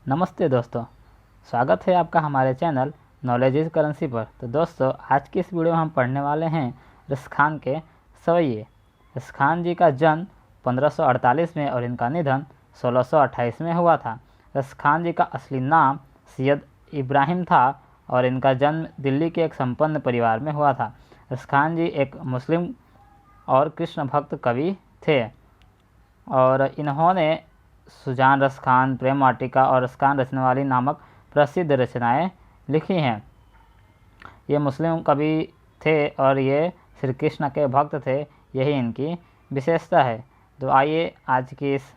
नमस्ते दोस्तों, स्वागत है आपका हमारे चैनल नॉलेज इज़ करेंसी पर। तो दोस्तों, आज की इस वीडियो में हम पढ़ने वाले हैं रसखान के सवैये। रसखान जी का जन्म 1548 में और इनका निधन 1628 में हुआ था। रसखान जी का असली नाम सैयद इब्राहिम था और इनका जन्म दिल्ली के एक संपन्न परिवार में हुआ था। रसखान जी एक मुस्लिम और कृष्ण भक्त कवि थे और इन्होंने सुजान रसखान, प्रेम वाटिका और रसखान रचने वाली नामक प्रसिद्ध रचनाएं लिखी हैं। ये मुस्लिम कवि थे और ये श्री कृष्ण के भक्त थे, यही इनकी विशेषता है। तो आइए आज की इस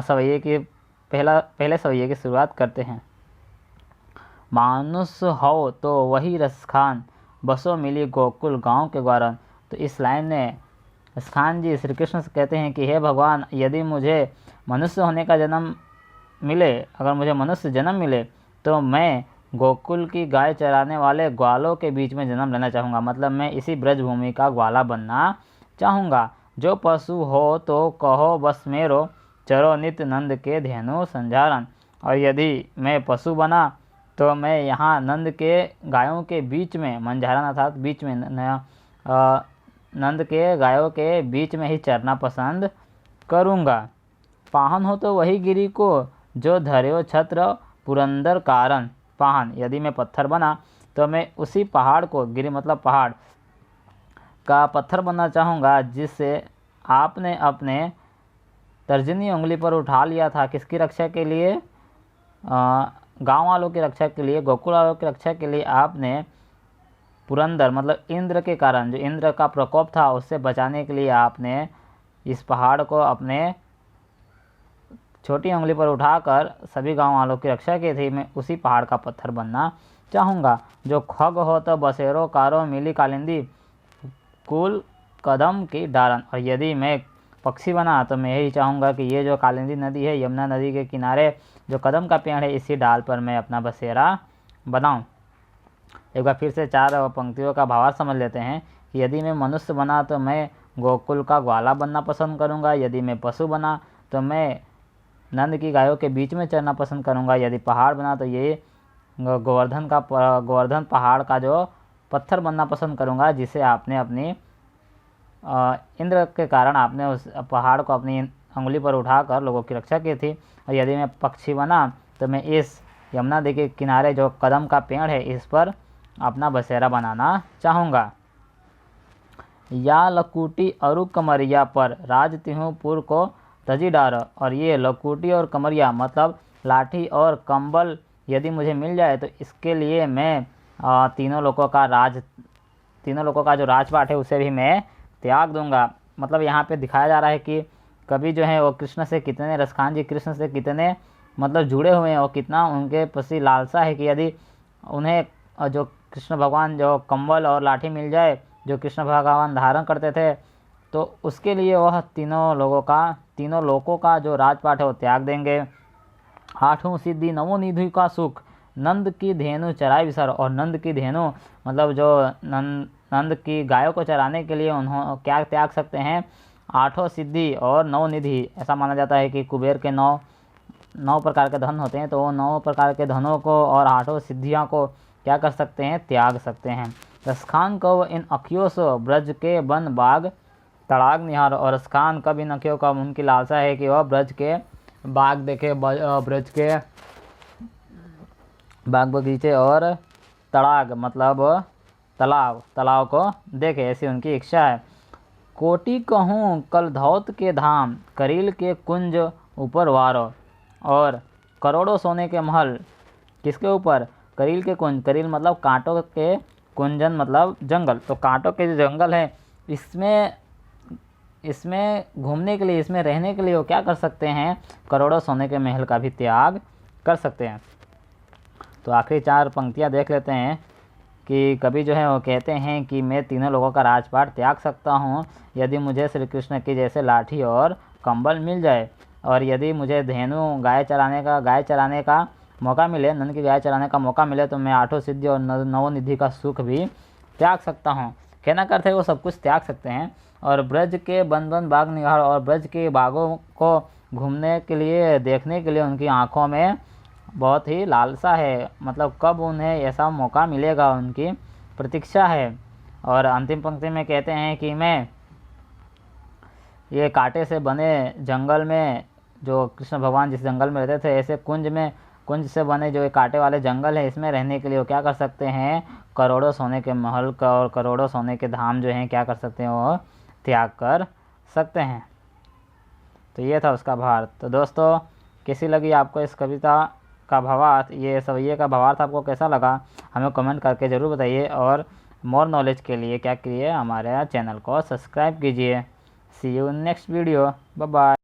सवैये की पहले सवैये की शुरुआत करते हैं। मानुस हो तो वही रसखान, बसो मिली गोकुल गांव के ग्वारन। तो इस लाइन में रसखान जी श्री कृष्ण से कहते हैं कि हे भगवान, यदि मुझे मनुष्य होने का जन्म मिले, अगर मुझे मनुष्य जन्म मिले तो मैं गोकुल की गाय चराने वाले ग्वालों के बीच में जन्म लेना चाहूँगा। मतलब मैं इसी ब्रजभूमि का ग्वाला बनना चाहूँगा। जो पशु हो तो कहो बस मेरो, चरो नित नंद के धेनु संझारन। और यदि मैं पशु बना तो मैं यहाँ नंद के गायों के बीच में, मंझारन अर्थात बीच में, नंद के गायों के बीच में ही चरना पसंद करूँगा। पाहन हो तो वही गिरी को, जो धर्यो छत्र पुरंदर कारण। पाहन, यदि मैं पत्थर बना तो मैं उसी पहाड़ को, गिरी मतलब पहाड़ का पत्थर बनना चाहूँगा जिससे आपने अपने तर्जनी उंगली पर उठा लिया था। किसकी रक्षा के लिए? गांव वालों की रक्षा के लिए, गोकुल वालों की रक्षा के लिए आपने पुरंदर मतलब इंद्र के कारण, जो इंद्र का प्रकोप था उससे बचाने के लिए आपने इस पहाड़ को अपने छोटी उंगली पर उठाकर सभी गांव वालों की रक्षा की थी। मैं उसी पहाड़ का पत्थर बनना चाहूँगा। जो खग हो तो बसेरो कारो मिली कालिंदी, कुल कदम की डारन। और यदि मैं पक्षी बना तो मैं यही चाहूँगा कि ये जो कालिंदी नदी है, यमुना नदी के किनारे जो कदम का पेड़ है, इसी डाल पर मैं अपना बसेरा बनाऊँ। एक बार फिर से चार पंक्तियों का भावार्थ समझ लेते हैं कि यदि मैं मनुष्य बना तो मैं गोकुल का ग्वाला बनना पसंद करूँगा। यदि मैं पशु बना तो मैं नंद की गायों के बीच में चरना पसंद करूँगा। यदि पहाड़ बना तो ये गोवर्धन पहाड़ का जो पत्थर बनना पसंद करूँगा, जिसे आपने अपनी इंद्र के कारण आपने उस पहाड़ को अपनी उंगली पर उठाकर लोगों की रक्षा की थी। और यदि मैं पक्षी बना तो मैं इस यमुना नदी के किनारे जो कदम का पेड़ है, इस पर अपना बसेरा बनाना चाहूँगा। या लकुटी अरु कमरिया पर, राज तिहुपुर को तजी डार। और ये लकुटी और कमरिया मतलब लाठी और कंबल यदि मुझे मिल जाए तो इसके लिए मैं तीनों लोगों का जो राजपाट है उसे भी मैं त्याग दूंगा। मतलब यहाँ पे दिखाया जा रहा है कि कवि जो है वो कृष्ण से कितने, रसखान जी कृष्ण से कितने मतलब जुड़े हुए हैं और कितना उनके प्रति लालसा है कि यदि उन्हें जो कृष्ण भगवान जो कंबल और लाठी मिल जाए जो कृष्ण भगवान धारण करते थे, तो उसके लिए वह तीनों लोगों का जो राजपाट है वो त्याग देंगे। आठों सिद्धि नवों निधि का सुख, नंद की धेनु चराई विसर। और नंद की धेनु मतलब जो नंद की गायों को चराने के लिए उन्होंने क्या त्याग सकते हैं? आठों सिद्धि और नौ निधि। ऐसा माना जाता है कि कुबेर के नौ प्रकार के धन होते हैं, तो वो 9 प्रकार के धनों को और 8 सिद्धियों को क्या कर सकते हैं? त्याग सकते हैं। रसखान को इन अखियों से ब्रज के वन बाग तड़ाग निहार। और रसखान कब इन अखियों का उनकी लालसा है कि वह ब्रज के बाग देखे, ब्रज के बाग बगीचे और तड़ाग मतलब तालाब को देखे, ऐसी उनकी इच्छा है। कोटि कहूँ कल धौत के धाम, करील के कुंज ऊपर वारो। और करोड़ों सोने के महल किसके ऊपर? करील के कुंज। करील मतलब कांटों के, कुंजन मतलब जंगल। तो कांटों के जो जंगल है इसमें घूमने के लिए, इसमें रहने के लिए वो क्या कर सकते हैं? करोड़ों सोने के महल का भी त्याग कर सकते हैं। तो आखिरी 4 पंक्तियां देख लेते हैं कि कवि जो है वो कहते हैं कि मैं तीनों लोगों का राजपाट त्याग सकता हूँ यदि मुझे श्री कृष्ण की जैसे लाठी और कंबल मिल जाए। और यदि मुझे धेनु गाय चराने का मौका मिले, नंद की गाय चराने का मौका मिले, तो मैं 8 सिद्धि और 9 निधि का सुख भी त्याग सकता हूँ। कहना करते हैं वो सब कुछ त्याग सकते हैं। और ब्रज के बन बाग निगार, और ब्रज के बागों को घूमने के लिए, देखने के लिए उनकी आंखों में बहुत ही लालसा है, मतलब कब उन्हें ऐसा मौका मिलेगा, उनकी प्रतीक्षा है। और अंतिम पंक्ति में कहते हैं कि मैं ये कांटे से बने जंगल में, जो कृष्ण भगवान जिस जंगल में रहते थे, ऐसे कुंज से बने जो ये कांटे वाले जंगल है, इसमें रहने के लिए वो क्या कर सकते हैं, करोड़ों सोने के महल का और करोड़ों सोने के धाम जो हैं क्या कर सकते हैं, वो त्याग कर सकते हैं। तो ये था उसका भावार्थ। तो दोस्तों, कैसी लगी आपको इस कविता का भावार्थ, ये सवैये का भावार्थ आपको कैसा लगा, हमें कमेंट करके ज़रूर बताइए। और मोर नॉलेज के लिए क्या कीजिए, हमारे चैनल को सब्सक्राइब कीजिए। See you in next video, bye bye.